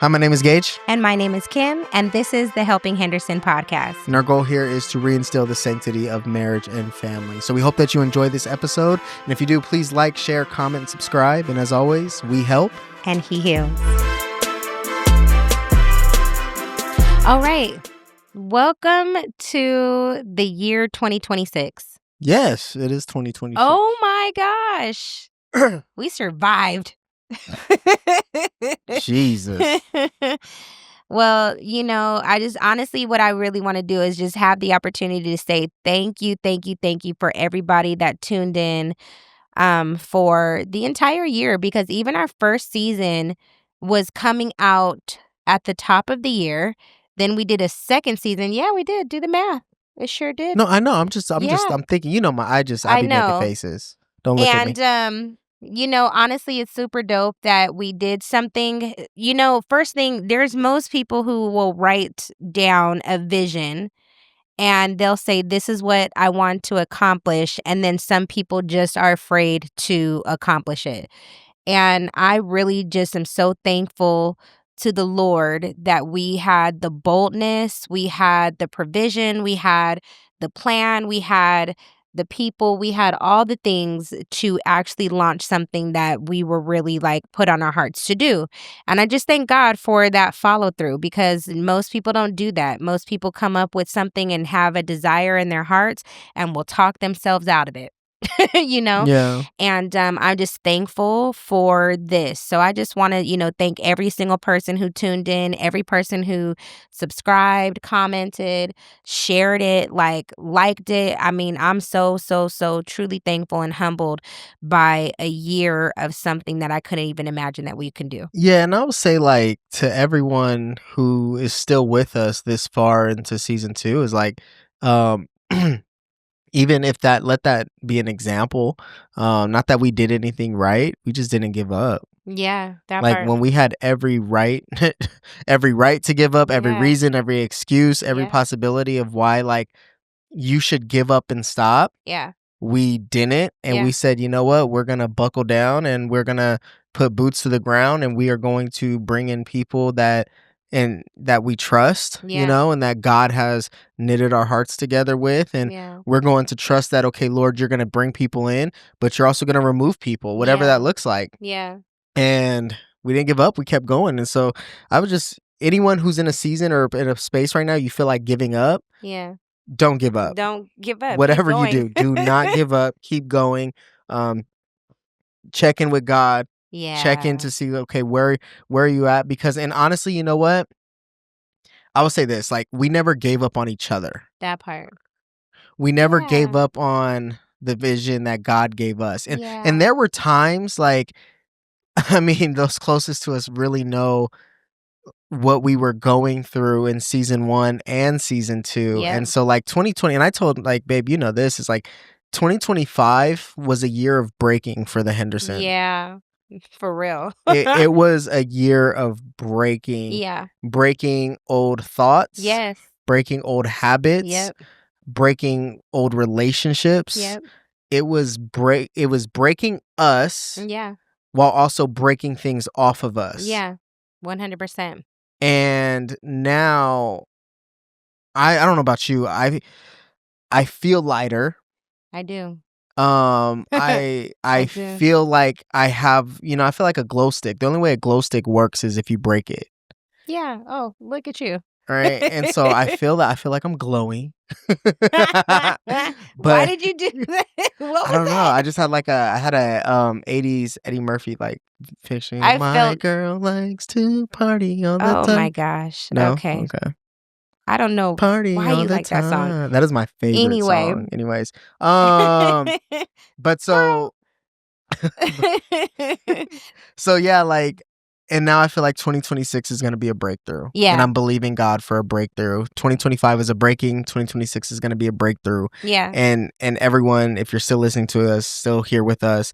Hi, my name is Gage. And my name is Kim, and this is the Helping Henderson podcast. And our goal here is to reinstill the sanctity of marriage and family. So we hope that you enjoy this episode. And if you do, please like, share, comment, and subscribe. And as always, we help. And he heals. All right. Welcome to the year 2026. Yes, it is 2026. Oh my gosh. We survived. Jesus. Well, I just honestly, what I really want to do is just have the opportunity to say thank you for everybody that tuned in for the entire year, because even our first season was coming out at the top of the year. Then we did a second season. Yeah, we did. Do the math. It sure did. No, I know. I'm thinking, I be making faces. Don't look at me. Honestly, it's super dope that we did something. First thing, there's most people who will write down a vision and they'll say, this is what I want to accomplish. And then some people just are afraid to accomplish it. And I really just am so thankful to the Lord that we had the boldness, we had the provision, we had the plan, we had the people, we had all the things to actually launch something that we were really put on our hearts to do. And I just thank God for that follow through, because most people don't do that. Most people come up with something and have a desire in their hearts and will talk themselves out of it. Yeah. And I'm just thankful for this. So I just want to, thank every single person who tuned in, every person who subscribed, commented, shared it, liked it. I mean, I'm so truly thankful and humbled by a year of something that I couldn't even imagine that we can do. Yeah, and I would say to everyone who is still with us this far into season 2 is even if let that be an example. Not that we did anything right, we just didn't give up. Yeah, that part. When we had every right to give up, every reason, every excuse, every possibility of why you should give up and stop. Yeah. We didn't, and we said, you know what, we're gonna buckle down and we're gonna put boots to the ground, and we are going to bring in people that we trust, and that God has knitted our hearts together with. And we're going to trust that, okay, Lord, you're going to bring people in, but you're also going to remove people, whatever that looks like. Yeah. And we didn't give up. We kept going. And so I would anyone who's in a season or in a space right now, you feel like giving up. Yeah. Don't give up. Don't give up. Whatever you do not give up. Keep going. Check in with God. Yeah. Check in to see, okay, where are you at? Because, and honestly, you know what? I will say this, we never gave up on each other. That part. We never gave up on the vision that God gave us. And there were times those closest to us really know what we were going through in season 1 and season 2. Yep. And so 2020, and I told babe, this is 2025 was a year of breaking for the Henderson. Yeah. For real. it was a year of breaking. Yeah. Breaking old thoughts. Yes. Breaking old habits. Yep. Breaking old relationships. Yep. It was breaking us. Yeah. While also breaking things off of us. Yeah. 100%. And now I don't know about you. I feel lighter. I do. I feel like I have, I feel like a glow stick. The only way a glow stick works is if you break it. Yeah. Oh, look at you. Right. And so I feel like I'm glowing. Why did you do that? I don't know. I just had I had a 80s Eddie Murphy fishing. My girl likes to party all the time. Oh my gosh. No? Okay. I don't know party why all you the like time. that song. That is my favorite song. Anyways. But so so yeah, and now I feel like 2026 is going to be a breakthrough. Yeah. And I'm believing God for a breakthrough. 2025 is a breaking. 2026 is going to be a breakthrough. Yeah. And everyone, if you're still listening to us, still here with us,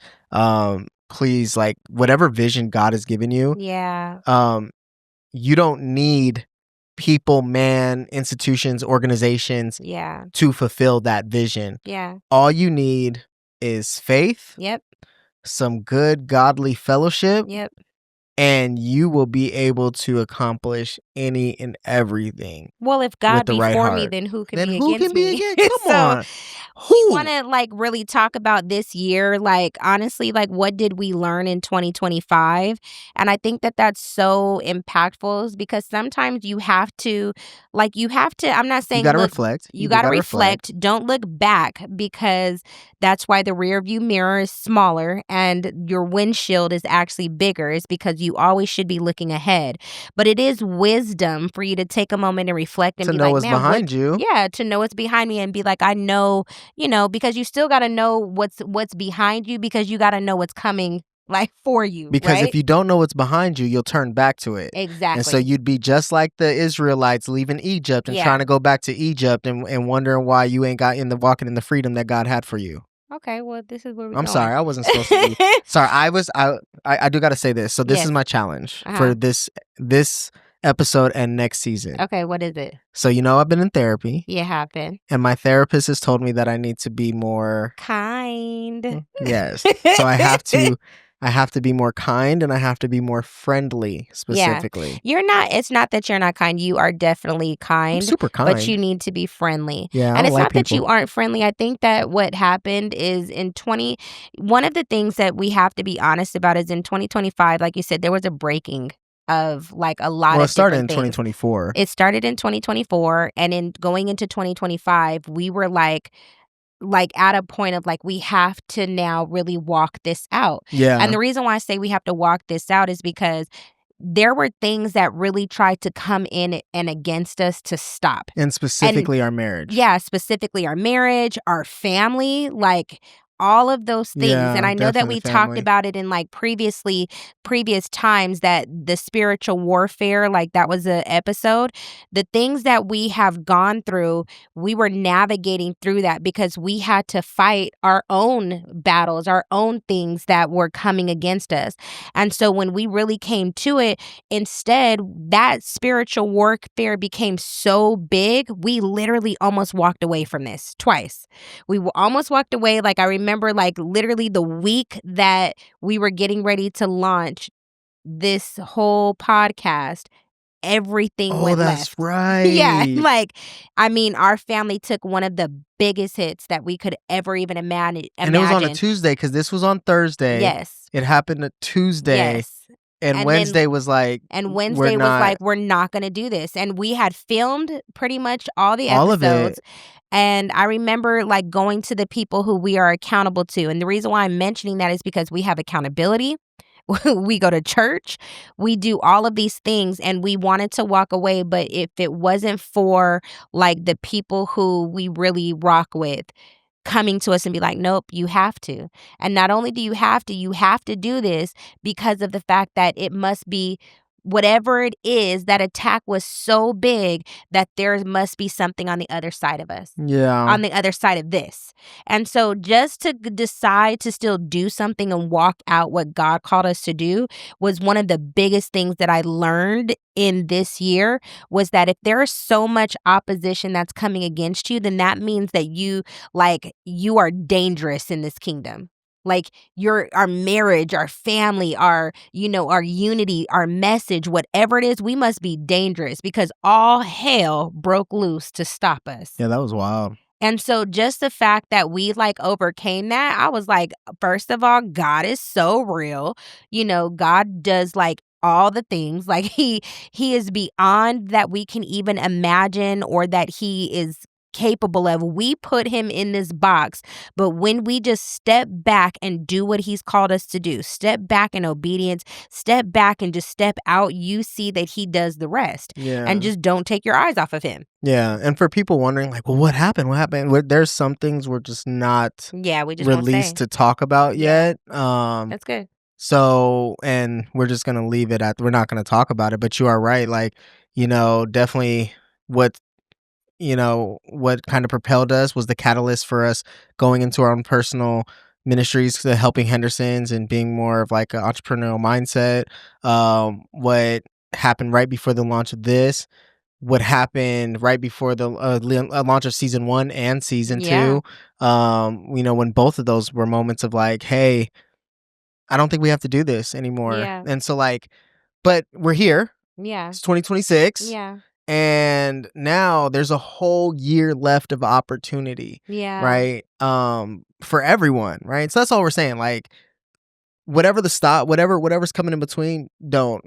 please, whatever vision God has given you. Yeah. You don't need people, man, institutions, organizations to fulfill that vision. Yeah. All you need is faith. Yep. Some good godly fellowship. Yep. and you will be able to accomplish any and everything. Well, if With God the be right for me, heart. then who can Then be who against can be me? against? Come So on. we Who? wanna, like, really talk about this year, like, honestly, like, what did we learn in 2025? And I think that that's so impactful because sometimes you have to, I'm not You saying gotta look, reflect. you You do gotta gotta reflect. reflect, don't look back because that's why the rear view mirror is smaller and your windshield is actually bigger, is because you always should be looking ahead. But it is wisdom for you to take a moment and reflect and To be know like, what's "Man, what." behind you. Yeah, to know what's behind me and be like, "I know," because you still gotta know what's behind you because you gotta know what's coming, like, for you, Because if right? you don't know what's behind you, you'll turn back to it. And so Exactly. you'd be just like the Israelites leaving Egypt and Yeah. trying to go back to Egypt and wondering why you ain't got in the walking in the freedom that God had for you. Okay, well, this is where we're I'm going. sorry, I wasn't supposed to be. Sorry, I do gotta say this. So this is Yes. my challenge Uh-huh. for this episode and next season. Okay, what is it? So I've been in therapy, You happen. and my therapist has told me that I need to be more Kind. yes. So I have to be more kind and I have to be more friendly Yeah. specifically. It's not that you're not kind. You are definitely I'm kind, super but you kind. need to be friendly. Yeah, I And don't it's like not that you people. aren't friendly. I think that what happened is one of the things that we have to be honest about is in 2025, like you said, there was a breaking of like a lot Well, it of started different in things. 2024. It started in 2024, and in going into 2025, we were like at a point of like we have to now really walk this out. And Yeah, the reason why I say we have to walk this out is because there were things that really tried to come in and against us to stop. and And specifically our marriage. yeah, specifically our marriage, our family, like all of those things. And Yeah, I know that definitely we talked family. about it in like previous times that the spiritual warfare, like that was a episode. The things that we have gone through, we were navigating through that because we had to fight our own battles, our own things that were coming against us. And so when we really came to it, instead, that spiritual warfare became so big, we literally almost walked away from this twice. Almost walked away. Like, I remember, like, literally the week that we were getting ready to launch this whole podcast, everything Oh, went that's left. Yeah, right. like, I mean, our family took one of the biggest hits that we could ever even And it was on a imagine. Tuesday because this was on Thursday. Yes, It happened a Tuesday, yes. and And then Wednesday was like, And we're Wednesday was not like, "We're not gonna do this." And we had filmed pretty much all the all of episodes, it. and I remember, like, going to the people who we are accountable to, and the reason why I'm mentioning that is because we have accountability. We go to church, we do all of these things, and we wanted to walk away, but if it wasn't for, like, the people who we really rock with coming to us and be like, "Nope, you have to." And not only do you have to do this because of the fact that it must be whatever it is, that attack was so big that there must be something on the other side of us, Yeah. on the other side of this. And so just to decide to still do something and walk out what God called us to do was one of the biggest things that I learned in this year, was that if there is so much opposition that's coming against you, then that means that you are dangerous in this kingdom. Like our marriage, our family, our unity, our message, whatever it is, we must be dangerous because all hell broke loose to stop us. Yeah, that was wild. And so just the fact that we like overcame that, I was like, first of all, God is so real. God does like all the things. Like he is beyond that we can even imagine or that he is capable of. We put him in this box, but when we just step back and do what he's called us to do, step back in obedience, step back and just step out, you see that he does the rest. Yeah. And just don't take your eyes off of him. Yeah, and for people wondering, like, well, what happened? What happened? There's some things we're just not Yeah, we just won't say. released to talk about Yeah. yet. That's good. So, and we're just gonna leave it at we're not gonna talk about it. But you are right, like, definitely what what kind of propelled us was the catalyst for us going into our own personal ministries, to helping Henderson's and being more of like an entrepreneurial mindset. What happened right before the launch of this, what happened right before the launch of season 1 and season Yeah. 2, when both of those were moments of like, hey, I don't think we have to do this anymore. Yeah. And so like, but we're here. Yeah. It's 2026. Yeah. And now there's a whole year left of opportunity. Yeah. Right. For everyone. Right. So that's all we're saying. Like, whatever's coming in between, don't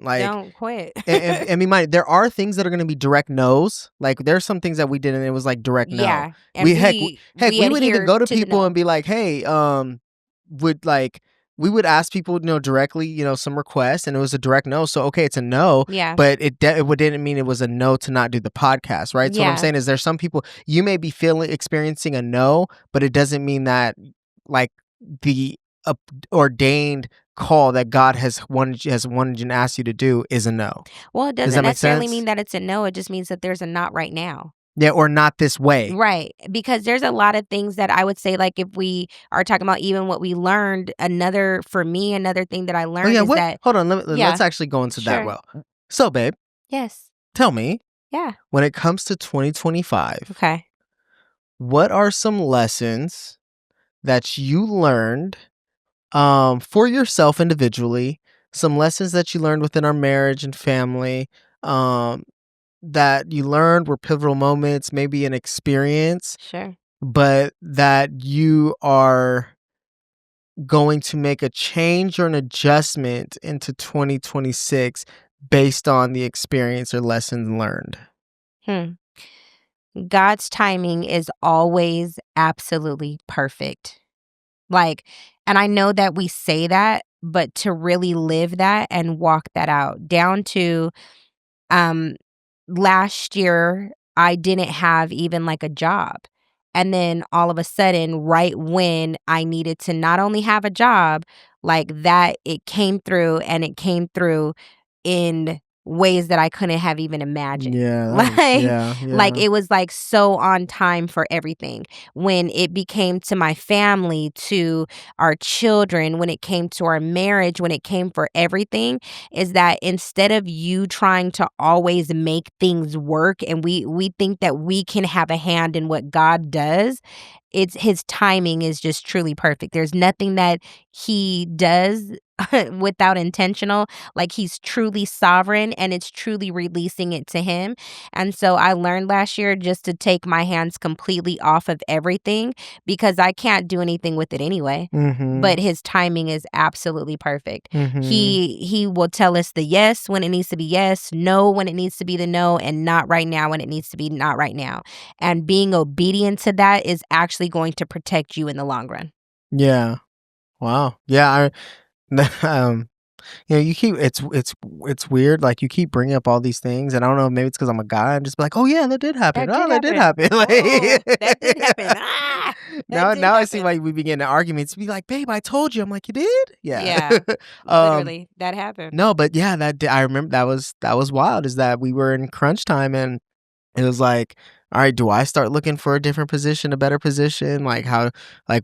quit. and I mean, there are things that are going to be direct no's. Like, there's some things that we did and it was like direct no. Yeah, and We would even go to people no. and be like, hey, we would ask people, directly, some requests, and it was a direct no. So okay, it's a no. Yeah. But it didn't mean it was a no to not do the podcast, right? So what I'm saying is, there's some people you may be experiencing a no, but it doesn't mean that like the ordained call that God has wanted and asked you to do is a no. Well, it doesn't necessarily mean that it's a no. It just means that there's a not right now. Yeah, or not this way. Right. Because there's a lot of things that I would say, like, if we are talking about even what we learned, another thing that I learned is that... Hold on, let's actually go into that well. So, babe. Yes. Tell me. Yeah. When it comes to 2025. Okay. What are some lessons that you learned for yourself individually, some lessons that you learned within our marriage and family, that you learned were pivotal moments, maybe an experience, sure, but that you are going to make a change or an adjustment into 2026 based on the experience or lessons learned? God's timing is always absolutely perfect. Like, and I know that we say that, but to really live that and walk that out, down to last year, I didn't have even like a job. And then all of a sudden, right when I needed to not only have a job, like that, it came through, and it came through in ways that I couldn't have even imagined. Yeah. Like it was like so on time for everything. When it became to my family, to our children, when it came to our marriage, when it came for everything, is that instead of you trying to always make things work, and we think that we can have a hand in what God does, it's his timing is just truly perfect. There's nothing that he does without intentional. Like, he's truly sovereign, and it's truly releasing it to him. And so I learned last year just to take my hands completely off of everything, because I can't do anything with it anyway. But his timing is absolutely perfect. He will tell us the yes when it needs to be yes, no when it needs to be the no, and not right now when it needs to be not right now. And being obedient to that is actually going to protect you in the long run. Yeah. Wow. Yeah. You keep it's weird. Like, you keep bringing up all these things, and I don't know, maybe it's because I'm a guy. I'm just like, oh yeah, that did happen. That did happen. Like, that did happen. Now I see why we begin to arguments. Be like, babe, I told you. I'm like, you did? Yeah. Literally, that happened. No, but yeah, I remember that was wild. Is that we were in crunch time, and it was like, all right, do I start looking for a different position, a better position? Like,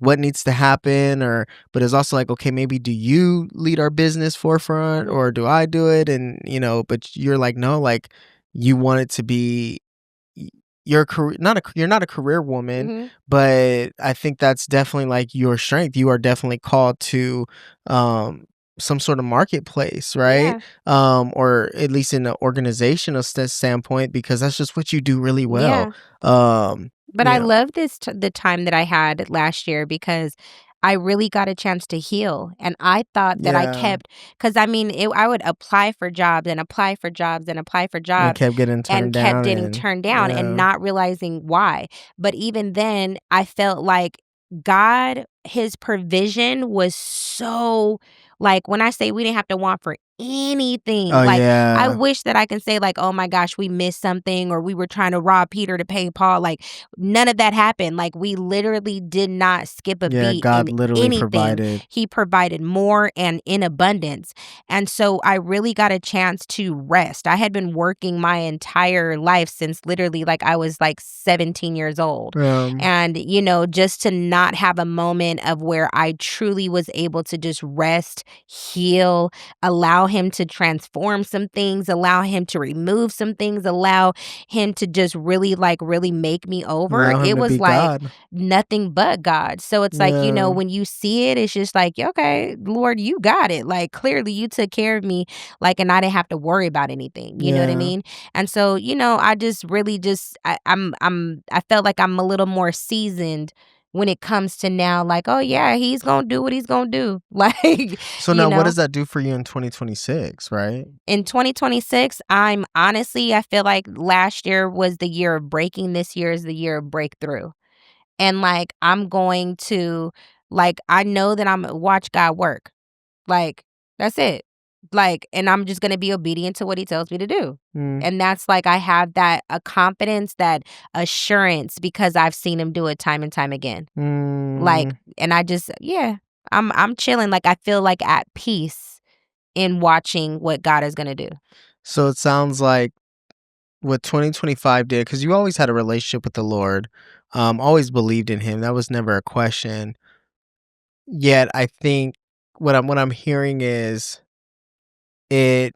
what needs to happen? But it's also like, okay, maybe do you lead our business forefront, or do I do it? And, but you're like, no, like, you want it to be, you're not a career woman, but I think that's definitely like your strength. You are definitely called to, some sort of marketplace, right? Or at least in an organizational standpoint, because that's just what you do really well. But I love the time that I had last year, because I really got a chance to heal. And I thought that I kept, because I mean, I would apply for jobs and apply for jobs and apply for jobs, and kept getting turned down and not realizing why. But even then, I felt like God, his provision was so, like, when I say we didn't have to want for anything, I wish that I can say, like, oh my gosh, we missed something, or we were trying to rob Peter to pay Paul. Like, none of that happened. Like, we literally did not skip a beat. God in literally anything. provided. He provided more and in abundance. And so I really got a chance to rest. I had been working my entire life since literally, like, I was like 17 years old. And, just to not have a moment of where I truly was able to just rest, heal, allow him to transform some things, allow him to remove some things, allow him to just really make me over. Allow him It to was be like God. nothing but God. So it's like, Yeah. when you see it, it's just like, okay, Lord, you got it. Like clearly you took care of me, like, and I didn't have to worry about anything. You know what I Yeah. mean? And so, I just really I felt like I'm a little more seasoned when it comes to now, like, oh yeah, he's gonna do what he's gonna do. Like, So now what does that do for you in 2026, right? in 2026, I feel like last year was the year of breaking. This year is the year of breakthrough. And like, I'm going to, like, I know that I'm watch God work. Like, that's it. Like, and I'm just gonna be obedient to what he tells me to do. Mm. And that's like, I have that a confidence, that assurance, because I've seen him do it time and time again. Like, Mm. and I just, yeah, I'm chilling. Like, I feel like at peace in watching what God is gonna do. So it sounds like what 2025 did, because you always had a relationship with the Lord, always believed in him. That was never a question. Yet I think what I'm hearing is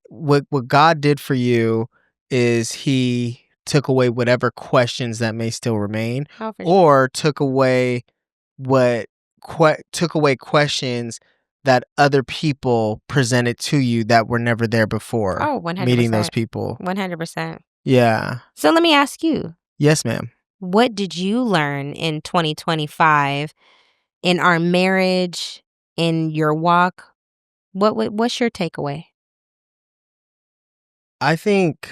what God did for you is he took away whatever questions that may still remain, Oh, for sure. or took away what took away questions that other people presented to you that were never there before Oh, meeting those 100%. people. 100%. Yeah. So let me ask you, Yes, ma'am. what did you learn in 2025 in our marriage, in your walk? What's your takeaway? I think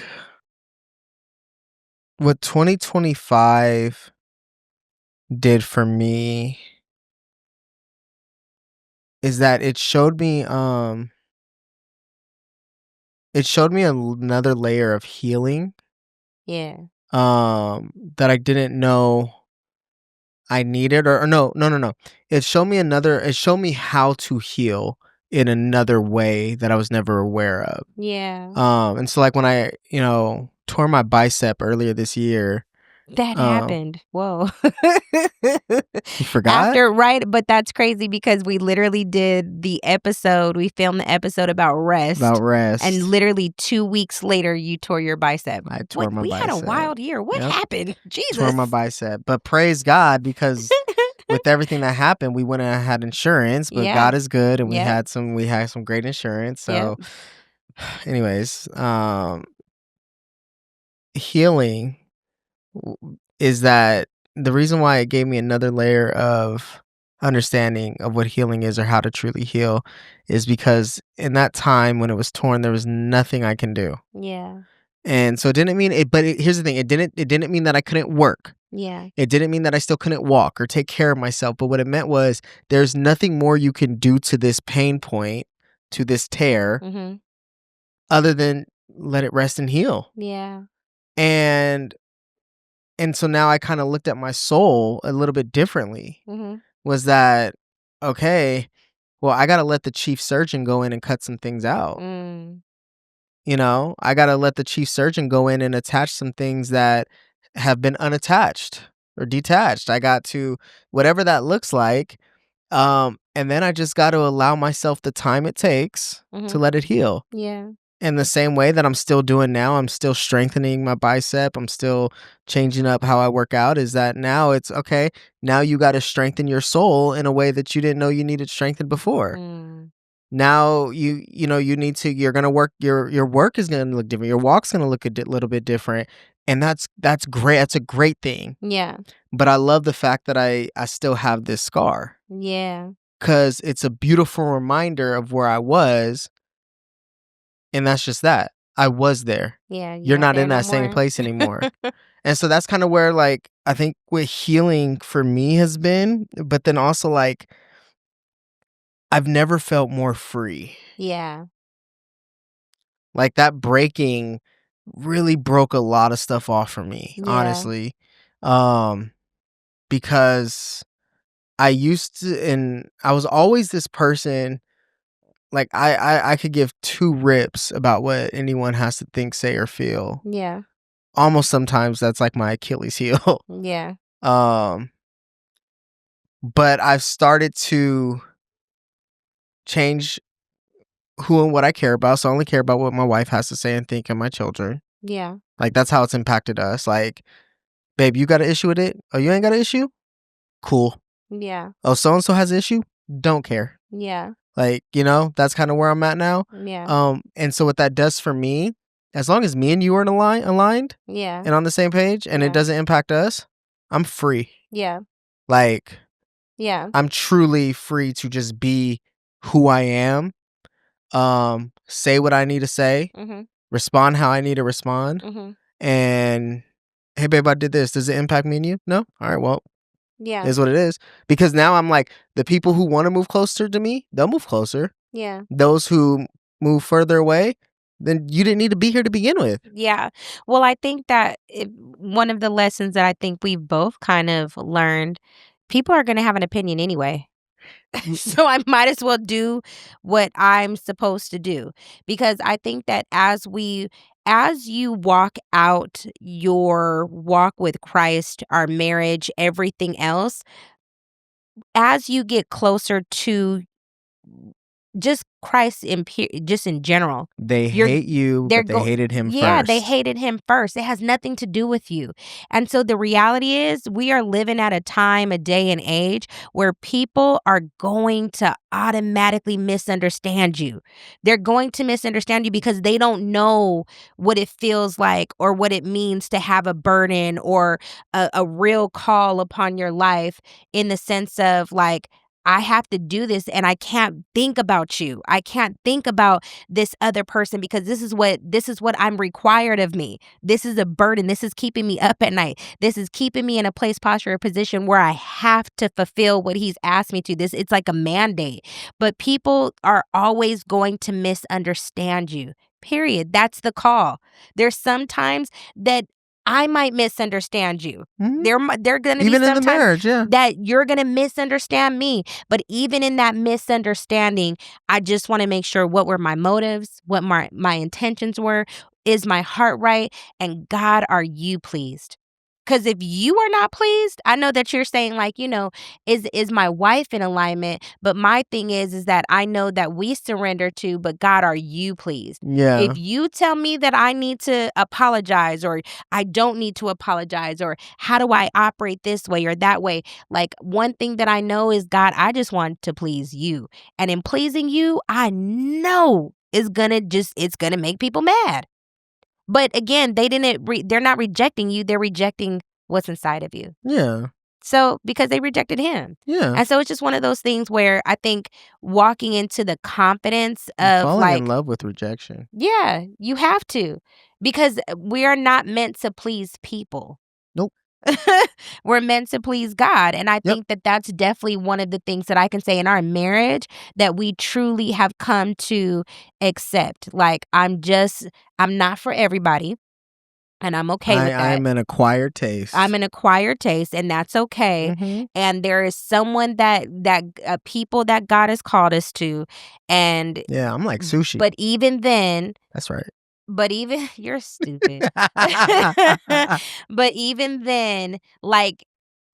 what 2025 did for me is that it showed me another layer of healing Yeah. that I didn't know I needed, or no. It showed me how to heal in another way that I was never aware of. Yeah. And so like when I, tore my bicep earlier this year, That um happened. Whoa. you forgot After, right, but that's crazy because we literally we filmed the episode about about rest, and rest. literally 2 weeks later you tore your bicep. I What, tore my we had a bicep. wild year. What Yep, happened? tore Jesus. my bicep. But praise God, because with everything that happened, we went and had insurance, but Yeah. God is good, and Yep. we had some great insurance. Yep. So anyways, healing is that the reason why it gave me another layer of understanding of what healing is, or how to truly heal, is because in that time when it was torn, there was nothing I can do. Yeah. And so it didn't mean it, but here's the thing, it didn't mean that I couldn't work. Yeah. It didn't mean that I still couldn't walk or take care of myself, but what it meant was there's nothing more you can do to this pain point, to this tear, Mhm. other than let it rest and heal. Yeah. And so now I kind of looked at my soul a little bit differently. Mhm. Was that okay? Well, I got to let the chief surgeon go in and cut some things out. Mm. I got to let the chief surgeon go in and attach some things that have been unattached or detached. I got to, whatever that looks like. And then I just got to allow myself the time it takes to Mhm. let it heal. Yeah. In the same way that I'm still doing now, I'm still strengthening my bicep. I'm still changing up how I work out. Is that now it's okay. Now you got to strengthen your soul in a way that you didn't know you needed strengthened before. Mm. Now you need to, you're going to work, your work is going to look different. Your walk's going to look little bit different. And that's great. That's a great thing. Yeah. But I love the fact that I still have this scar, Yeah. cuz it's a beautiful reminder of where I was. And that's just that. I was there. Yeah. You're You're not not there in no that same more. place anymore. And so that's kind of where, like, I think what healing for me has been, but then also, like, I've never felt more free. Yeah. Like, that breaking really broke a lot of stuff off for me, Yeah. honestly. Um, because I used to, and I was always this person, like, I could give two rips about what anyone has to think, say, or feel. Yeah. Almost sometimes that's like my Achilles heel. Yeah. Um, but I've started to change who and what I care about. So I only care about what my wife has to say and think and my children. Yeah. Like, that's how it's impacted us. Like, babe, you got an issue with it? Oh, you ain't got an issue? Cool. Yeah. Oh, so-and-so has an issue? Don't care. Yeah. Like, that's kind of where I'm at now. Yeah. And so what that does for me, as long as me and you are aligned Yeah. and on the same page and it doesn't impact us, I'm free. Yeah. Like, yeah. I'm truly free to just be who I am, say what I need to say, respond how I need to respond, and hey, babe, I did this. Does it impact me and you? No? All right, well, Yeah. is what it is. Because now I'm like, the people who want to move closer to me, they'll move closer. Yeah. Those who move further away, then you didn't need to be here to begin with. Yeah. Well, I think that one of the lessons that I think we've both kind of learned, people are going to have an opinion anyway. So I might as well do what I'm supposed to do, because I think that as you walk out your walk with Christ, our marriage, everything else, as you get closer to just Christ just in general. They hate you, but they hated him Yeah, they first. hated him first. It has nothing to do with you. And so the reality is we are living at a time, a day and age where people are going to automatically misunderstand you. They're going to misunderstand you because they don't know what it feels like or what it means to have a burden or a real call upon your life, in the sense of like, I have to do this and I can't think about you. I can't think about this other person because this is what I'm required of me. This is a burden. This is keeping me up at night. This is keeping me in a place, posture, or position where I have to fulfill what he's asked me to. It's like a mandate. But people are always going to misunderstand you. Period. That's the call. There's sometimes that I might misunderstand you. They're going to be Even in the sometimes marriage, yeah. that you're going to misunderstand me. But even in that misunderstanding, I just want to make sure what were my motives, what my intentions were, is my heart right, and God, are you pleased? Because if you are not pleased, I know that you're saying like, is my wife in alignment? But my thing is that I know that we surrender to, but God, are you pleased? Yeah. If you tell me that I need to apologize or I don't need to apologize, or how do I operate this way or that way? Like, one thing that I know is, God, I just want to please you. And in pleasing you, I know it's gonna make people mad. But again, they're not rejecting you, they're rejecting what's inside of you. Yeah. So, because they rejected him. Yeah. And so it's just one of those things where I think walking into the confidence of falling in love with rejection. Yeah, you have to. Because we are not meant to please people. Nope. We're meant to please God. And I think that that's definitely one of the things that I can say in our marriage that we truly have come to accept. Like, I'm not for everybody. And I'm okay with that. I'm an acquired taste. I'm an acquired taste, and that's okay. And there is someone that people that God has called us to. And yeah, I'm like sushi. But even then, that's right. But even you're stupid. But even then, like,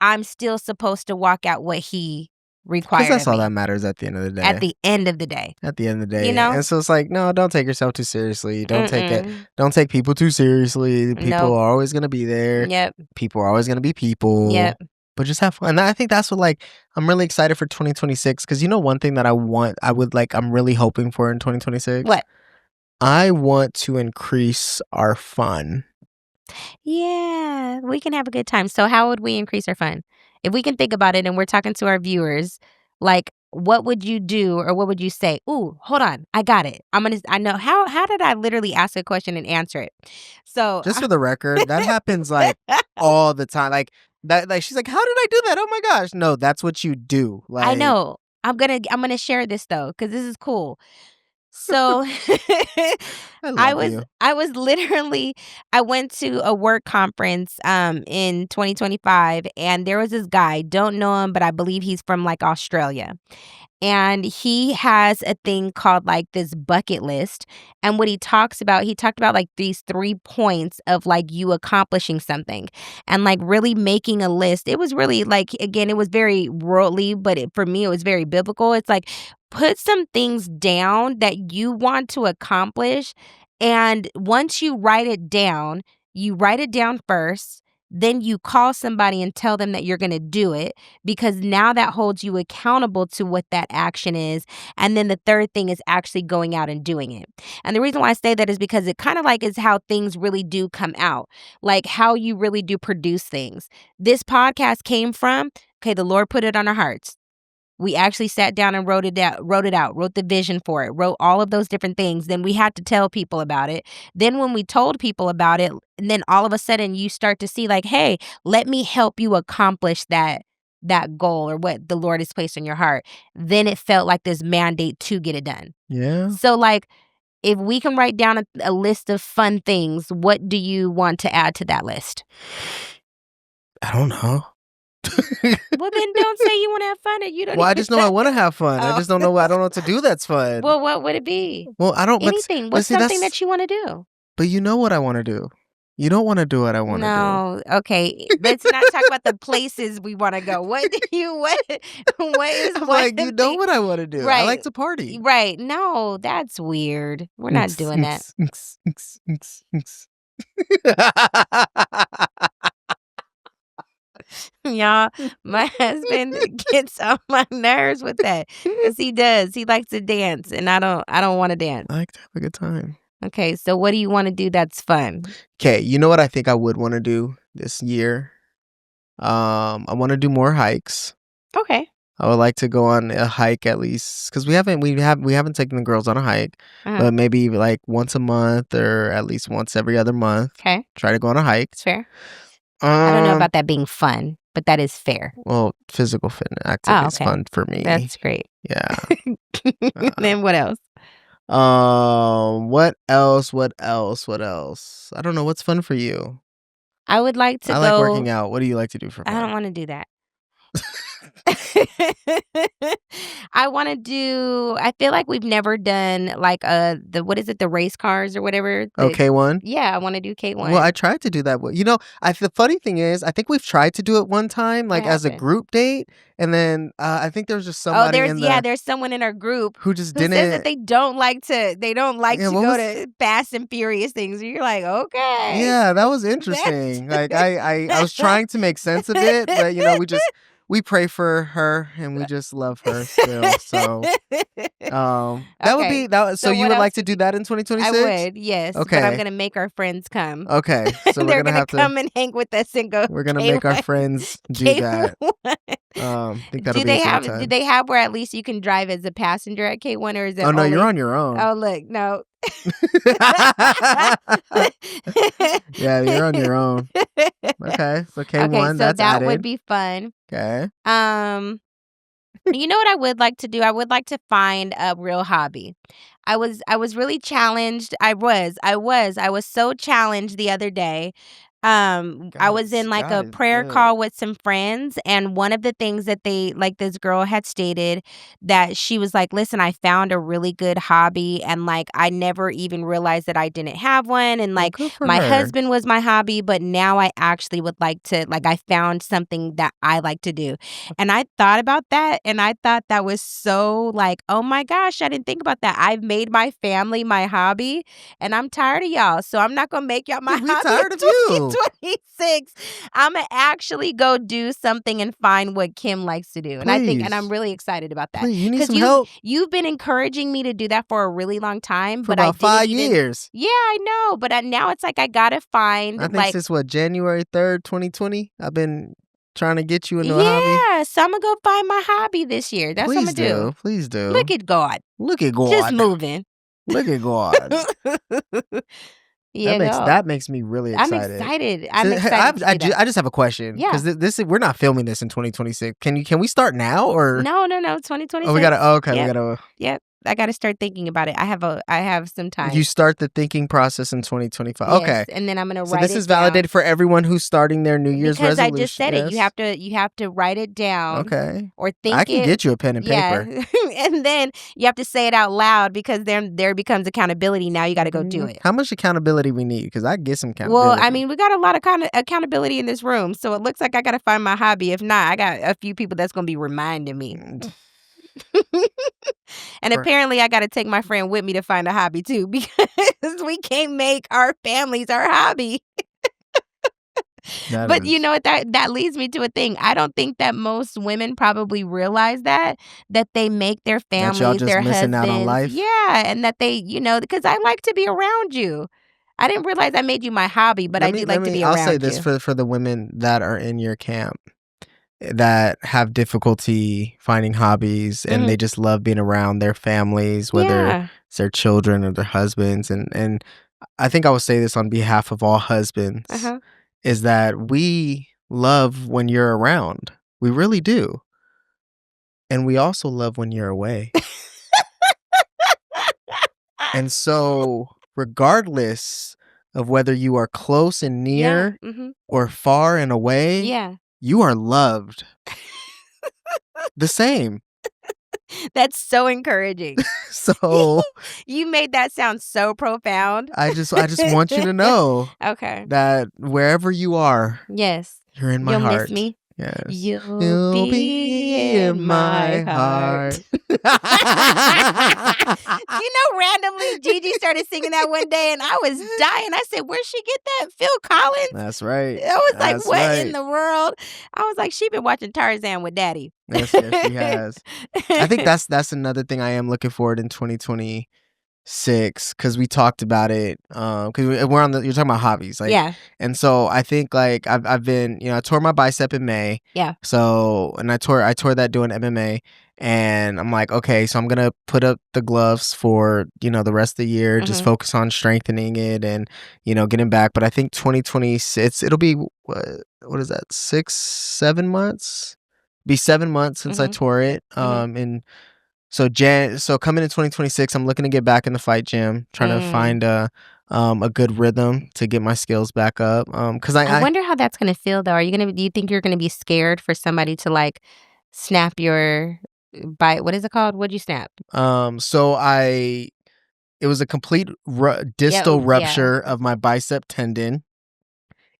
I'm still supposed to walk out what he required. Because that's all that matters at the end of the day. At the end of the day. At the end of the day. And so it's like, no, don't take yourself too seriously. Don't take people too seriously. People are always gonna be there. Yep. People are always gonna be people. Yep. But just have fun. And I think that's what, like, I'm really excited for 2026. Because one thing that I'm really hoping for in 2026. What? I want to increase our fun. Yeah, we can have a good time. So how would we increase our fun? If we can think about it and we're talking to our viewers, like, what would you do or what would you say? Ooh, hold on. I got it. I know. How did I literally ask a question and answer it? So just for the record, that happens like all the time. Like that, like she's like, how did I do that? Oh my gosh. No, that's what you do. Like, I know. I'm gonna share this though, because this is cool. So I went to a work conference in 2025, and there was this guy, don't know him, but I believe he's from like Australia. And he has a thing called like this bucket list. And what he talked about like these 3 points of like you accomplishing something and like really making a list. It was really like, again, it was very worldly, but for me, it was very biblical. It's like, put some things down that you want to accomplish. And once you write it down first, then you call somebody and tell them that you're going to do it, because now that holds you accountable to what that action is. And then the third thing is actually going out and doing it. And the reason why I say that is because it kind of like is how things really do come out, like how you really do produce things. This podcast came from, okay, the Lord put it on our hearts. We actually sat down and wrote the vision for it, wrote all of those different things. Then we had to tell people about it. Then when we told people about it, and then all of a sudden you start to see like, hey, let me help you accomplish that goal or what the Lord has placed in your heart. Then it felt like this mandate to get it done. Yeah. So like, if we can write down a list of fun things, what do you want to add to that list? I don't know. Well, then don't say you want to have fun and you don't. Well, I just know I want to have fun. Oh. I just don't know. I don't know what to do that's fun. Well, what would it be? Well, I don't. Anything. What's something that you want to do? But you know what I want to do. You don't want to do what I want to do. No. Okay. Let's not talk about the places we want to go. What do you what is I'm like, you know what I want to do. Right. I like to party. Right. No, that's weird. We're not doing that. Y'all, my husband gets on my nerves with that, because he does. He likes to dance, and I don't want to dance. I like to have a good time. Okay, so what do you want to do that's fun? Okay, you know what I think I would want to do this year? I want to do more hikes. Okay. I would like to go on a hike at least, because we haven't taken the girls on a hike, but maybe like once a month or at least once every other month. Okay. Try to go on a hike. It's fair. I don't know about that being fun, but that is fair. Well, physical fitness activity is fun for me. That's great. Yeah. Then what else? What else? I don't know. What's fun for you? I would like to I like working out. What do you like to do for fun? I don't want to do that. I want to do. I feel like we've never done like the race cars or whatever. K1. Yeah, I want to do K1. Well, I tried to do that. You know, the funny thing is, I think we've tried to do it one time, like as a group date, and then I think there was just somebody. There's someone in our group who didn't. Says that they don't like to go to Fast and Furious things. And you're like, okay. Yeah, that was interesting. Like I was trying to make sense of it, but you know, we pray for her and we just love her still. So that would be that. So you would like to do that in 2026? I would, yes. Okay. But I'm gonna make our friends come. Okay. So they're gonna come and hang with us and go. We're gonna make our friends do that. I think that'll be a good time. Do they have where at least you can drive as a passenger at K1, or is it? Oh no, you're on your own. Oh look, no. Yeah, you're on your own. Okay, so K1, so that would be fun. Okay. You know what I would like to do? I would like to find a real hobby. I was really challenged. I was so challenged the other day. I was in like a prayer call with some friends, and one of the things that this girl had stated that she was like, listen, I found a really good hobby, and like I never even realized that I didn't have one, and like my husband was my hobby, but now I actually would like to, like, I found something that I like to do. And I thought about that, and I thought that was so like, oh my gosh, I didn't think about that. I've made my family my hobby, and I'm tired of y'all, so I'm not gonna make y'all my hobby. Tired of you. 26. I'm gonna actually go do something and find what Kim likes to do. And and I'm really excited about that. Please, you need some help. You've been encouraging me to do that for a really long time. For about 5 years. Yeah, I know. But now it's like I gotta find. I think since January 3rd, 2020, I've been trying to get you into a hobby. Yeah, so I'm gonna go find my hobby this year. That's what I'm gonna do. Please do. Look at God. Look at God. Just moving. Look at God. That makes me really excited. I'm excited. I just have a question. Yeah. Because we're not filming this in 2026. Can we start now or? No. 2026. Oh, we gotta. Oh, okay, yep. We gotta. Yep. I got to start thinking about it. I have some time. You start the thinking process in 2025. Yes, okay. And then I'm going to write it down. So this is validated for everyone who's starting their New Year's resolution. Because I just said it. You have to write it down. Okay. Or think I can get you a pen and paper. And then you have to say it out loud, because then there becomes accountability. Now you got to go do it. How much accountability we need? Because I get some accountability. Well, I mean, we got a lot of accountability in this room. So it looks like I got to find my hobby. If not, I got a few people that's going to be reminding me. And apparently I got to take my friend with me to find a hobby too, because we can't make our families our hobby. But you know what, that leads me to a thing. I don't think that most women probably realize that they make their That y'all families, just their missing out on husbands. life? Yeah, and that they, because I like to be around you. I didn't realize I made you my hobby, but I do like to be I'll say around this you. for the women that are in your camp that have difficulty finding hobbies and they just love being around their families, whether it's their children or their husbands. And I think I would say this on behalf of all husbands, is that we love when you're around. We really do. And we also love when you're away. And so regardless of whether you are close and near or far and away, you are loved. The same. That's so encouraging. So you made that sound so profound. I just want you to know that wherever you are, you're in my You'll heart. Miss me. Yes. You'll be in my heart. Randomly Gigi started singing that one day and I was dying. I said, where'd she get that? Phil Collins? That's right. I was like, what in the world? I was like, she been watching Tarzan with Daddy. Yes, she has. I think that's another thing I am looking forward in 2026, because we talked about it. Because we're on you're talking about hobbies, like, and so I think like I've been, I tore my bicep in May. So and I tore that doing MMA, and I'm like, okay, so I'm gonna put up the gloves for the rest of the year, just focus on strengthening it and getting back. But I think 2026 it'll be what is that, 6-7 months? Be 7 months since I tore it. And so coming in 2026, I'm looking to get back in the fight gym, trying to find a good rhythm to get my skills back up. Because I wonder how that's gonna feel though. Do you think you're gonna be scared for somebody to like snap your what is it called? What'd you snap? So it was a complete distal rupture of my bicep tendon.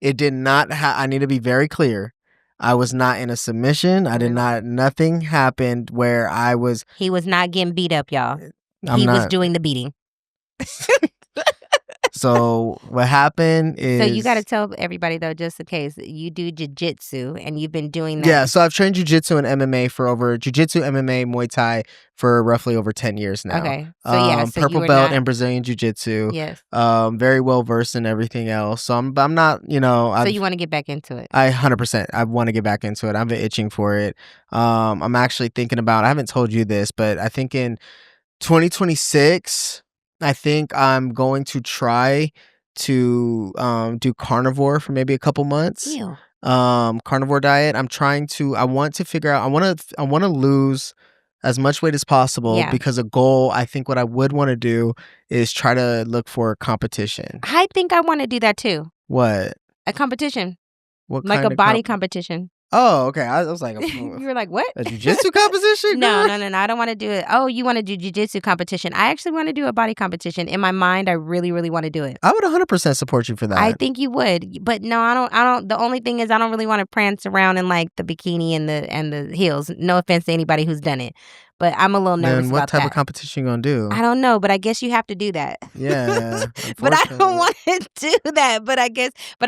It did not I need to be very clear. I was not in a submission. I did not. Nothing happened where I was. He was not getting beat up, y'all. He was doing the beating. So what happened is. So you got to tell everybody though, just in case, you do jiu-jitsu and you've been doing that. Yeah, so I've trained jiu-jitsu and MMA jiu-jitsu, MMA, Muay Thai for roughly over 10 years now. Okay. So so purple belt in Brazilian jiu-jitsu. Yes. Very well versed in everything else. So I'm not, so you want to get back into it? 100%. I want to get back into it. I've been itching for it. I'm actually thinking about, I haven't told you this, but I think in 2026, I think I'm going to try to do carnivore for maybe a couple months. Ew. Carnivore diet. I want to figure out, I want to lose as much weight as possible, because a goal, I think what I would want to do is try to look for competition. I think I want to do that too. What? A competition. What like kind a body competition. Oh, okay. I was like, you were like, what? A jiu-jitsu competition? No. I don't want to do it. Oh, you want to do jiu-jitsu competition. I actually want to do a body competition. In my mind, I really, really want to do it. I would 100% support you for that. I think you would. But no, I don't. The only thing is I don't really want to prance around in like the bikini and the heels. No offense to anybody who's done it. But I'm a little nervous about that. What type of competition you going to do? I don't know, but I guess you have to do that. Yeah. But I don't want to do that. But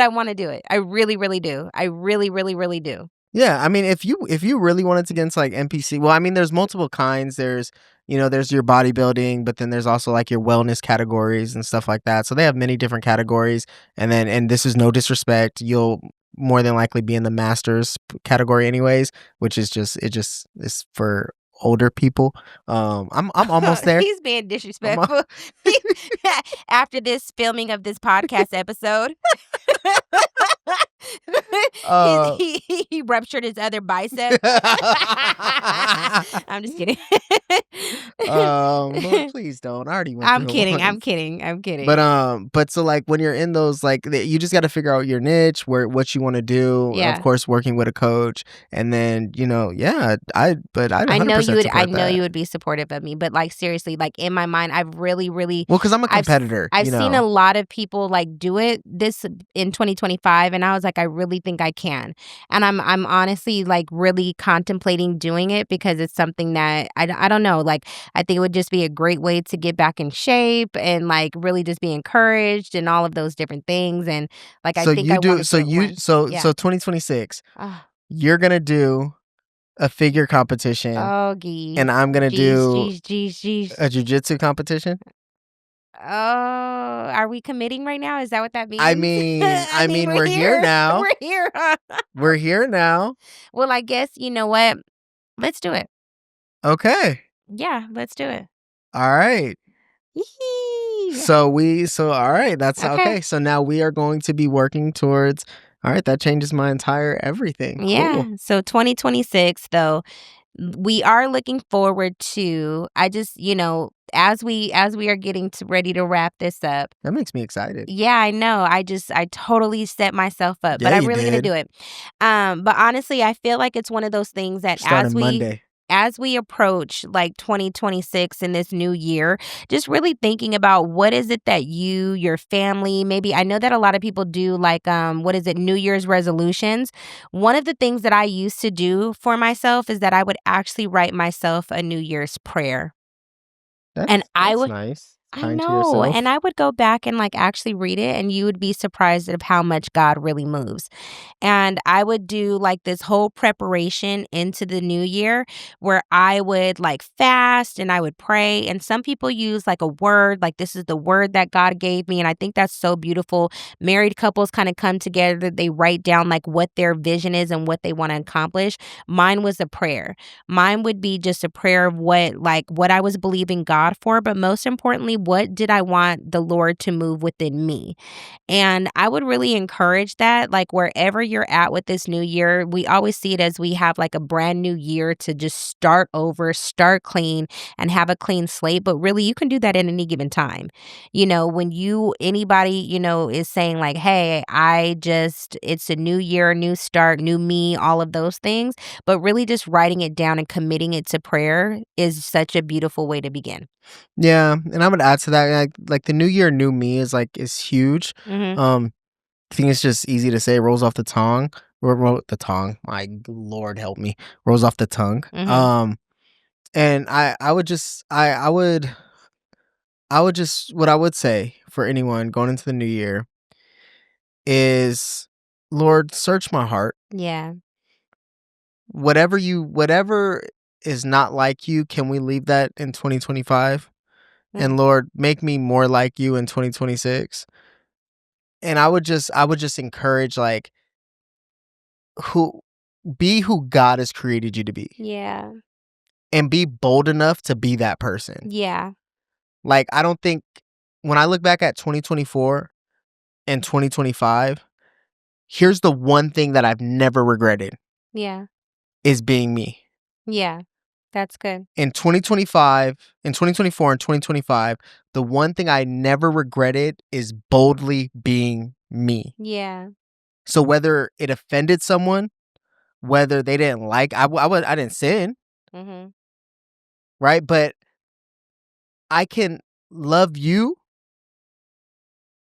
I want to do it. I really, really do. I really, really, really do. Yeah, I mean, if you really wanted to get into like NPC, well, I mean, there's multiple kinds. There's there's your bodybuilding, but then there's also like your wellness categories and stuff like that. So they have many different categories, and this is no disrespect, you'll more than likely be in the masters category anyways, which is it's for older people. I'm almost there. He's being disrespectful. After this filming of this podcast episode. He ruptured his other bicep. I'm just kidding. Lord, please don't. I already went I'm through it kidding, I'm once. kidding, I'm kidding. But so like when you're in those like you just got to figure out your niche, where what you want to do. Of Yeah. course, working with a coach, and then yeah, I'd I know you 100% would support that. be supportive of me, but, like, seriously, like, in my mind, I've really, really Well, because I'm a I've s competitor, I've seen a lot of people, like, do it this in 2025, and I was like, "I really think I can." And I'm honestly, like, really contemplating doing it because it's something that I don't know, like, I think it would just be a great way to get back in shape and, like, really just be encouraged and all of those different things, and, like, I So think you I wanna do do it once. Yeah. 2026, Ugh. you're gonna do a figure competition, Oh, geez. and I'm gonna Geez, do geez, geez, geez. a jujitsu competition. Oh, are we committing right now? Is that what that I means? mean, I I mean, mean, we're we're here here. now. We're here, huh? We're here now. Well, I guess you know what? Let's do it. Okay. Yeah, let's do it. All right. Yee-hee. So all right, that's Okay. okay. So now we are going to be working towards. All right, that changes my entire everything. Yeah. Cool. So 2026 though, we are looking forward to I just, as we are getting to ready to wrap this up. That makes me excited. Yeah, I know. I totally set myself up, but Yeah, I'm you really gonna did. do it. But honestly, I feel like it's one of those things that Starting Monday. as we approach like 2026 in this new year, just really thinking about what is it that you, your family, maybe I know that a lot of people do like what is it, New Year's resolutions. One of the things that I used to do for myself is that I would actually write myself a New Year's prayer. And That's nice. I Kind to know, and yourself. I would go back and, like, actually read it, and you would be surprised of how much God really moves. And I would do, like, this whole preparation into the new year where I would, like, fast and I would pray, and some people use, like, a word, like, "This is the word that God gave me," and I think that's so beautiful. Married couples kinda come together, they write down, like, what their vision is and what they wanna accomplish. Mine was a prayer. Mine would be just a prayer of what I was believing God for, but most importantly, what did I want the Lord to move within me? And I would really encourage that, like wherever you're at with this new year, we always see it as we have like a brand new year to just start over, start clean, and have a clean slate. But really, you can do that at any given time. When anybody, is saying like, hey, it's a new year, new start, new me, all of those things. But really, just writing it down and committing it to prayer is such a beautiful way to begin. Yeah, and I would add to that like the new year, new me is huge. Hmm. Um, I think it's just easy to say. Rolls off the tongue. The tongue. My Lord, help me. Rolls off the tongue. Hmm. And I would just what I would say for anyone going into the new year is, Lord, search my heart. Yeah. Whatever is not like you, can we leave that in 2025? Mm. And Lord, make me more like you in 2026. And I would just encourage like who be who God has created you to be, Yeah. and be bold enough to be that person. Yeah. Like I don't think when I look back at 2024 and 2025, here's the one thing that I've never regretted Yeah. is being me. Yeah. That's good. In 2025, in 2024 and 2025, the one thing I never regretted is boldly being me. Yeah. So whether it offended someone, whether they didn't like, I didn't sin, Mhm. right? But I can love you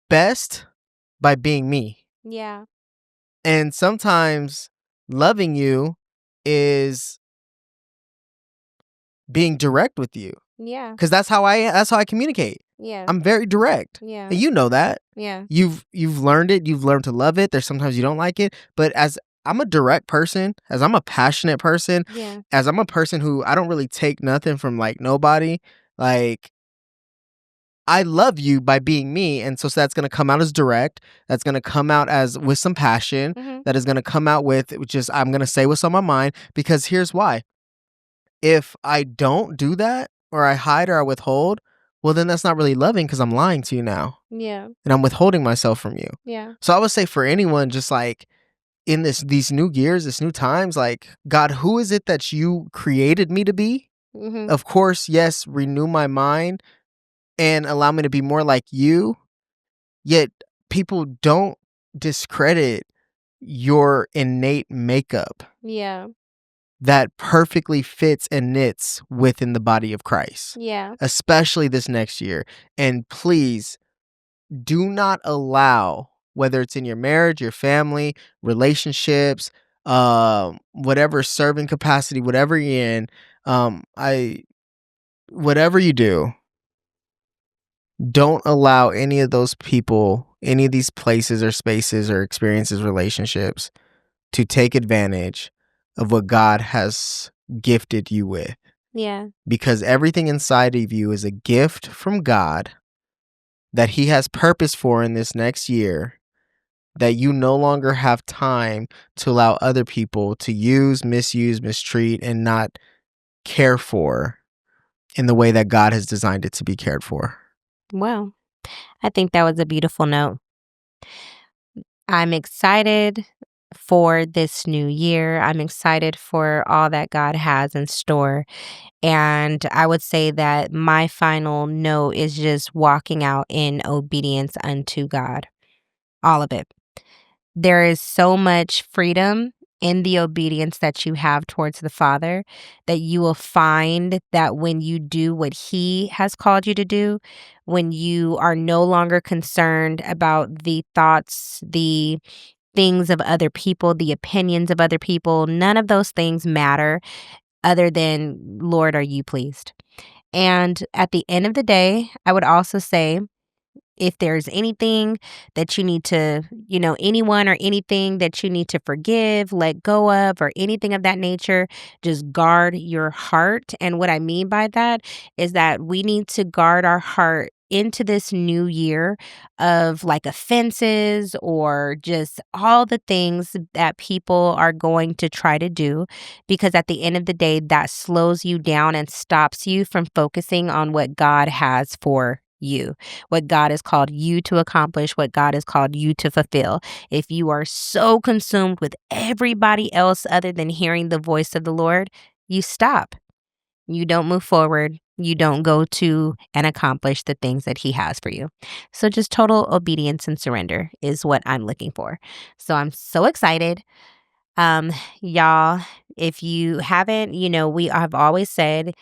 best by being me. Yeah. And sometimes loving you is being direct with you, Yeah. because that's how I communicate. Yeah. I'm very direct. Yeah. And you know that. Yeah. You've learned it. You've learned to love it. There's sometimes you don't like it, but as I'm a direct person, as I'm a passionate person, Yeah. as I'm a person who I don't really take nothing from like nobody, like I love you by being me. And so that's going to come out as direct. That's going to come out as with some passion. Mhm. That is going to come out with just, I'm going to say what's on my mind, because here's why. If I don't do that, or I hide or I withhold, well, then that's not really loving, because I'm lying to you now Yeah. and I'm withholding myself from you. Yeah. So I would say for anyone, just like in these new years, this new times, like, God, who is it that you created me to be? Of course, yes, renew my mind and allow me to be more like you. Yet people don't discredit your innate makeup. Yeah. That perfectly fits and knits within the body of Christ. Yeah. Especially this next year. And please do not allow, whether it's in your marriage, your family, relationships, whatever serving capacity, whatever you're in, whatever you do, don't allow any of those people, any of these places or spaces or experiences, relationships to take advantage of what God has gifted you with. Yeah. Because everything inside of you is a gift from God that He has purpose for in this next year, that you no longer have time to allow other people to use, misuse, mistreat, and not care for in the way that God has designed it to be cared for. Well, I think that was a beautiful note. I'm excited for this new year. I'm excited for all that God has in store. And I would say that my final note is just walking out in obedience unto God. All of it. There is so much freedom in the obedience that you have towards the Father, that you will find that when you do what He has called you to do, when you are no longer concerned about the thoughts, the things of other people, the opinions of other people, none of those things matter other than, Lord, are you pleased? And at the end of the day, I would also say, if there's anything that you need to, anyone or anything that you need to forgive, let go of, or anything of that nature, just guard your heart. And what I mean by that is that we need to guard our heart into this new year of like offenses or just all the things that people are going to try to do, because at the end of the day, that slows you down and stops you from focusing on what God has for you, what God has called you to accomplish, what God has called you to fulfill. If you are so consumed with everybody else other than hearing the voice of the Lord, you stop. You don't move forward. You don't go to and accomplish the things that He has for you. So just total obedience and surrender is what I'm looking for. So I'm so excited. Y'all, if you haven't, we have always said,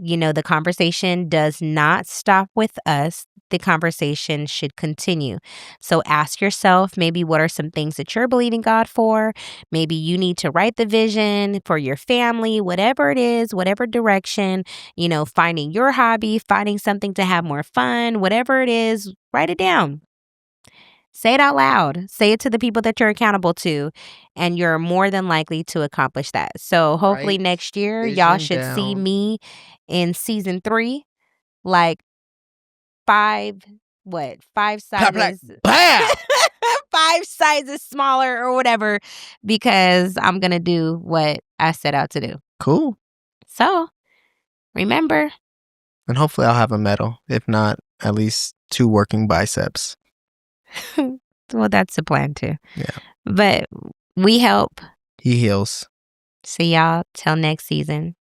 the conversation does not stop with us. The conversation should continue. So ask yourself, maybe what are some things that you're believing God for? Maybe you need to write the vision for your family, whatever it is, whatever direction, finding your hobby, finding something to have more fun, whatever it is, write it down. Say it out loud. Say it to the people that you're accountable to, and you're more than likely to accomplish that. So hopefully Write next year, y'all vision should see down. me in season 3, like 5, Clap, 5 clap, sizes, bam! 5 sizes smaller or whatever, because I'm going to do what I set out to do. Cool. So remember. And hopefully I'll have a medal. If not, at least 2 working biceps. Well, that's the plan too. Yeah. But we help. He heals. See y'all till next season.